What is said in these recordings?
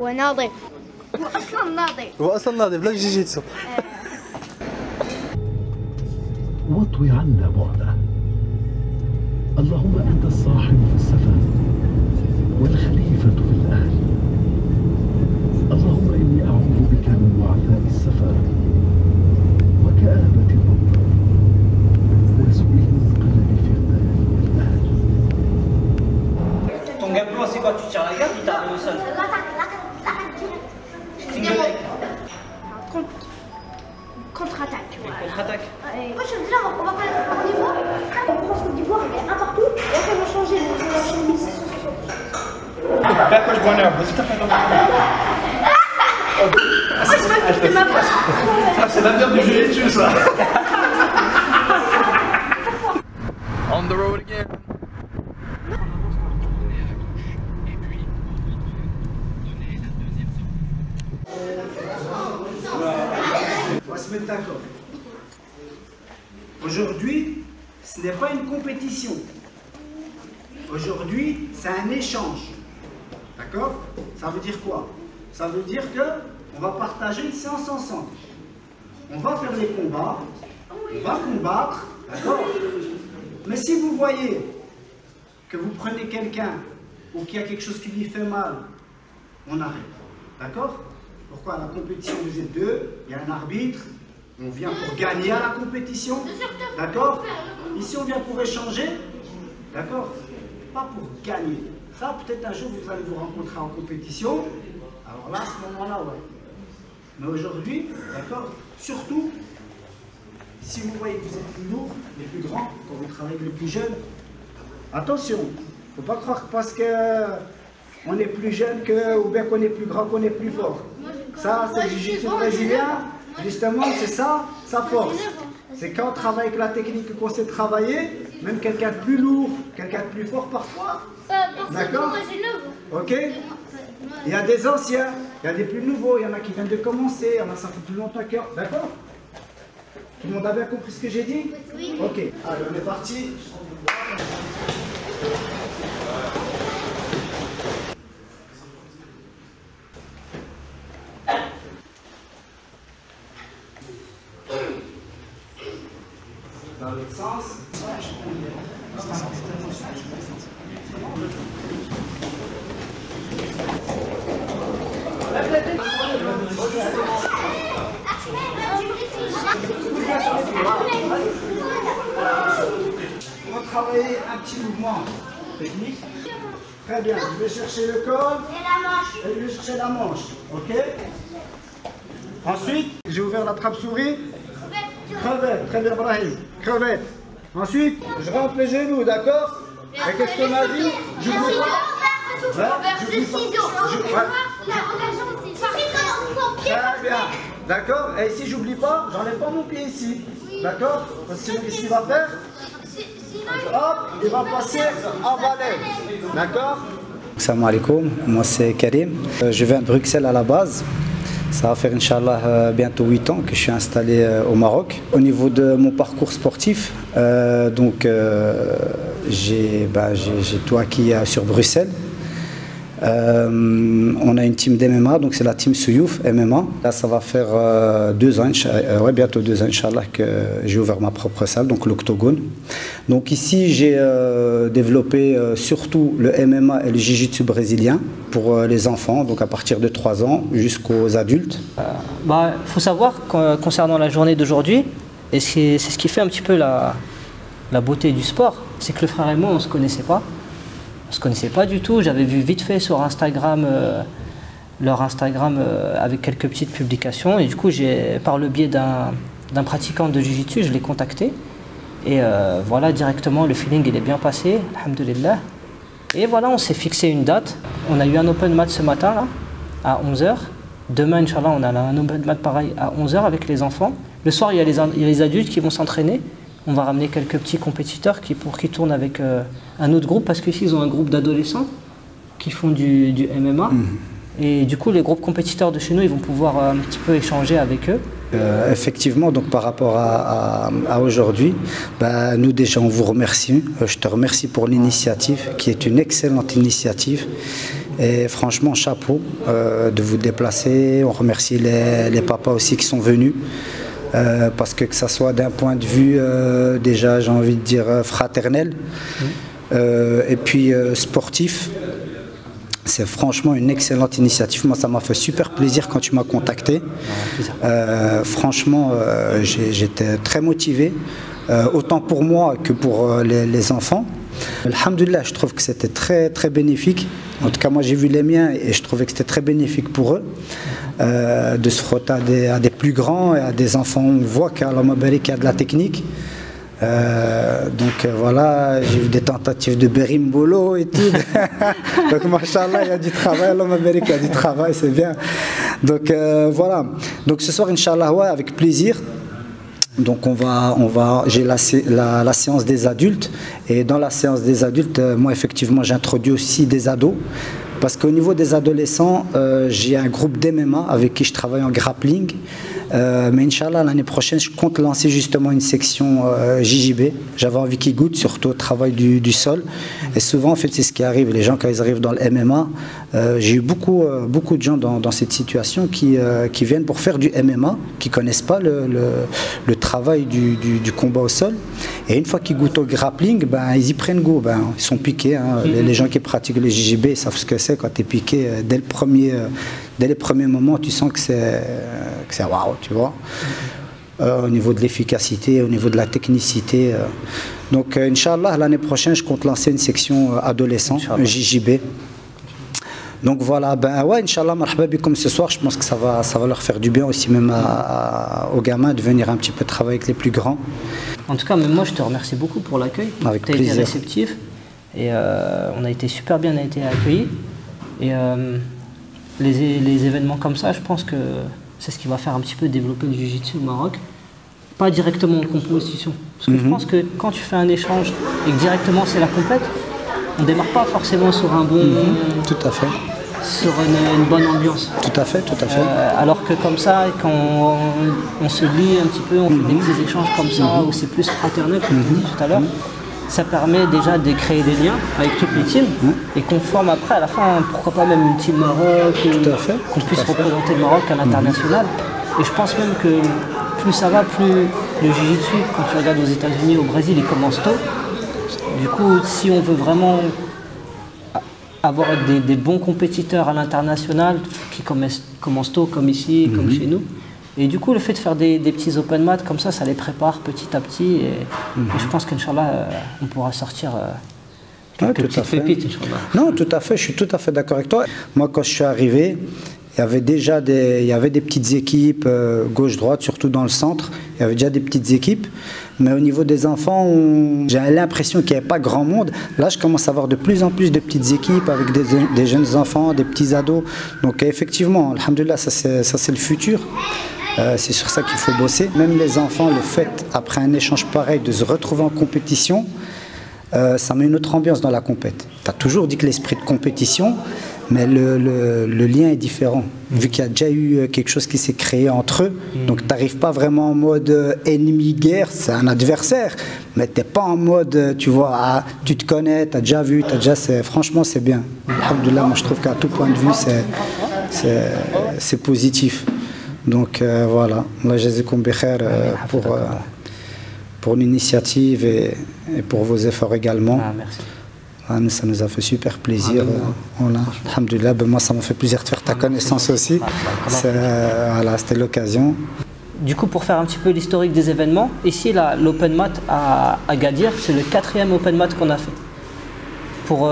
هو ناضي واصلا ناضي بلا جيجيتسو. واطوي عنا بعده. اللهم أنت الصاحب في السفر والخليفة في الأهل. اللهم إني أعوذ بك من وعثاء السفر وكآبة المنظر وسوء المنقلب في المال والأهل. Ton gameplay, c'est quoi? Tu tires la garde ou t'arrives au sol? Contre-attaque. Contre-attaque. Moi je me dis là, on va connaître le niveau. On prend ce d'ivoire, il est un partout. Et après on va changer la chemise. D'accord, je vois un peu. C'est c'est l'avenir du jiu-jitsu, ça. On the road again. On va se mettre d'accord. Aujourd'hui, ce n'est pas une compétition. Aujourd'hui, c'est un échange. D'accord? Ça veut dire quoi? Ça veut dire que on va partager une séance ensemble. On va faire les combats, on va combattre, d'accord? Mais si vous voyez que vous prenez quelqu'un ou qu'il y a quelque chose qui lui fait mal, on arrête. D'accord? Pourquoi? La compétition, vous êtes deux, il y a un arbitre, on vient pour gagner à la compétition, d'accord? Ici, on vient pour échanger, d'accord? Pas pour gagner. Ça, peut-être un jour, vous allez vous rencontrer en compétition, alors là, à ce moment-là, ouais. Mais aujourd'hui, d'accord? Surtout, si vous voyez que vous êtes plus lourd, les plus grands, quand vous travaillez avec les plus jeunes, attention, il ne faut pas croire que parce qu'on est plus jeune que, ou bien qu'on est plus grand, qu'on est plus fort. Ça, c'est le jiu-jitsu brésilien, justement, c'est ça, sa force. C'est quand on travaille avec la technique qu'on sait travailler, même quelqu'un de plus lourd, quelqu'un de plus fort parfois. D'accord? Ok? Il y a des anciens, il y a des plus nouveaux, il y en a qui viennent de commencer, il y en a ça fait plus longtemps que... D'accord? Tout le monde a bien compris ce que j'ai dit? Oui. Ok, allez, on est parti. Dans l'autre sens. On va travailler un petit mouvement technique. Très bien, je vais chercher le col et je vais chercher la manche. Ok? Ensuite, j'ai ouvert la trappe-souris. Crevette, très bien, Brahim. Crevette. Ensuite, je rentre les genoux, d'accord? Et qu'est-ce qu'on a dit? J'oublie pas. Très bien. D'accord? Et ici, j'oublie pas, j'enlève pas mon pied ici. D'accord? Parce que sinon, qu'est-ce qu'il va faire? Hop, il va passer en balai. D'accord? Salam alaikum, moi c'est Karim. Je viens de Bruxelles à la base. Ça va faire, Inch'Allah, bientôt 8 ans que je suis installé au Maroc. Au niveau de mon parcours sportif, j'ai tout acquis sur Bruxelles. On a une team d'MMA, donc c'est la team Souyouf MMA. Là, ça va faire 2 ans, bientôt 2 ans, Inch'Allah, que j'ai ouvert ma propre salle, donc l'Octogone. Donc ici, j'ai développé surtout le MMA et le Jiu-Jitsu brésilien pour les enfants, donc à partir de 3 ans jusqu'aux adultes. Faut savoir, concernant la journée d'aujourd'hui, et c'est ce qui fait un petit peu la beauté du sport, c'est que le frère et moi, on ne se connaissait pas. On ne se connaissait pas du tout, j'avais vu vite fait sur Instagram, leur Instagram avec quelques petites publications et du coup par le biais d'un pratiquant de Jiu-Jitsu, je l'ai contacté et voilà, directement le feeling il est bien passé, alhamdoulilah. Et voilà, on s'est fixé une date, on a eu un open mat ce matin là, à 11 h. Demain, Inch'Allah, on a un open mat pareil à 11 h avec les enfants. Le soir, il y a les adultes qui vont s'entraîner. On va ramener quelques petits compétiteurs qui tournent avec un autre groupe parce qu'ici ils ont un groupe d'adolescents qui font du MMA. Et du coup les groupes compétiteurs de chez nous ils vont pouvoir un petit peu échanger avec eux. Effectivement, donc par rapport à aujourd'hui, nous déjà on vous remercie. Je te remercie pour l'initiative qui est une excellente initiative. Et franchement, chapeau de vous déplacer. On remercie les papas aussi qui sont venus. Parce que ça soit d'un point de vue déjà, j'ai envie de dire, fraternel, et puis sportif. C'est franchement une excellente initiative. Moi, ça m'a fait super plaisir quand tu m'as contacté. Franchement, j'étais très motivé, autant pour moi que pour les enfants. Alhamdoulilah, je trouve que c'était très, très bénéfique. En tout cas, moi, j'ai vu les miens et je trouvais que c'était très bénéfique pour eux de se frotter à des plus grands et à des enfants. On voit qu'Allah Mabarik y a de la technique. Donc voilà, j'ai vu des tentatives de berimbolo et tout. Donc machallah, il y a du travail, Allah Mabarik, il y a du travail, c'est bien. Donc voilà. Donc ce soir, Inch'Allah, ouais, avec plaisir. Donc j'ai la séance des adultes, et dans la séance des adultes, moi effectivement j'introduis aussi des ados, parce qu'au niveau des adolescents, j'ai un groupe d'MMA avec qui je travaille en grappling. Mais Inch'Allah, l'année prochaine, je compte lancer justement une section JJB. J'avais envie qu'ils goûtent, surtout au travail du sol. Et souvent, en fait, c'est ce qui arrive. Les gens, quand ils arrivent dans le MMA, j'ai eu beaucoup de gens dans cette situation qui viennent pour faire du MMA, qui ne connaissent pas le travail du combat au sol. Et une fois qu'ils goûtent au grappling, ben, ils y prennent goût. Ben, ils sont piqués. Hein. Les gens qui pratiquent le JJB, ils savent ce que c'est quand tu es piqué. Dès les premiers moments, tu sens que c'est waouh, tu vois. Au niveau de l'efficacité, au niveau de la technicité. Donc, Inch'Allah, l'année prochaine, je compte lancer une section adolescent, JJB. Donc voilà, ben ouais, Inch'Allah, marhaba comme ce soir, je pense que ça va leur faire du bien aussi, même aux gamins, de venir un petit peu travailler avec les plus grands. En tout cas, même moi, je te remercie beaucoup pour l'accueil. Avec plaisir. Tu as été réceptif et on a été super bien accueillis. Et les événements comme ça, je pense que c'est ce qui va faire un petit peu développer le jiu-jitsu au Maroc. Pas directement en compétition. Parce que je pense que quand tu fais un échange et que directement c'est la compète, on ne démarre pas forcément sur un bon... Tout à fait. Sur une bonne ambiance. Tout à fait, tout à fait. Alors que comme ça, quand on se lie un petit peu, on fait des petits échanges comme ça, où c'est plus fraternel, comme tu dis tout à l'heure, ça permet déjà de créer des liens avec toutes les teams et qu'on forme après, à la fin, pourquoi pas même une team Maroc, qu'on puisse représenter le Maroc à l'international. Et je pense même que plus ça va, plus le jiu-jitsu, quand tu regardes aux États-Unis, au Brésil, il commence tôt. Du coup, si on veut vraiment avoir des bons compétiteurs à l'international qui commencent tôt, comme ici, comme chez nous. Et du coup, le fait de faire des petits open mat comme ça les prépare petit à petit. Et je pense qu'Inch'Allah, on pourra sortir quelques petites pépites, Inch'Allah. Non, tout à fait, je suis tout à fait d'accord avec toi. Moi, quand je suis arrivé, il y avait déjà des petites équipes, gauche-droite, surtout dans le centre. Il y avait déjà des petites équipes. Mais au niveau des enfants, j'ai l'impression qu'il n'y avait pas grand monde. Là, je commence à voir de plus en plus de petites équipes avec des jeunes enfants, des petits ados. Donc effectivement, alhamdoulilah, ça c'est le futur. C'est sur ça qu'il faut bosser. Même les enfants, le fait, après un échange pareil, de se retrouver en compétition, ça met une autre ambiance dans la compète. Tu as toujours dit que l'esprit de compétition, mais le lien est différent. Vu qu'il y a déjà eu quelque chose qui s'est créé entre eux, donc tu n'arrives pas vraiment en mode ennemi-guerre, c'est un adversaire, mais tu n'es pas en mode, tu vois, tu te connais, tu as déjà vu, franchement c'est bien. Alhamdoulilah, moi je trouve qu'à tout point de vue, c'est positif. Donc voilà, Allah jazakoum bi khair pour l'initiative et pour vos efforts également. Merci. Ça nous a fait super plaisir. Alhamdoulilah, moi ça m'a fait plaisir de faire ta connaissance aussi. Voilà, c'était l'occasion. Du coup, pour faire un petit peu l'historique des événements, ici l'Open Mat à Agadir, c'est le 4e Open Mat qu'on a fait. Pour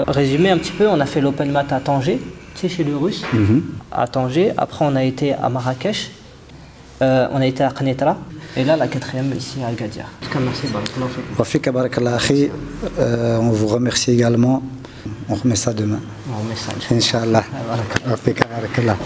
résumer un petit peu, on a fait l'Open Mat à Tanger, tu sais, chez le Russe, à Tanger. Après, on a été à Marrakech, on a été à Qneitra. Et là, la 4e ici à Agadir. En tout cas, merci. Wafika barakallah akhi. On vous remercie également. On remet ça demain. On remet ça. Inch'Allah. Wafika barakallah.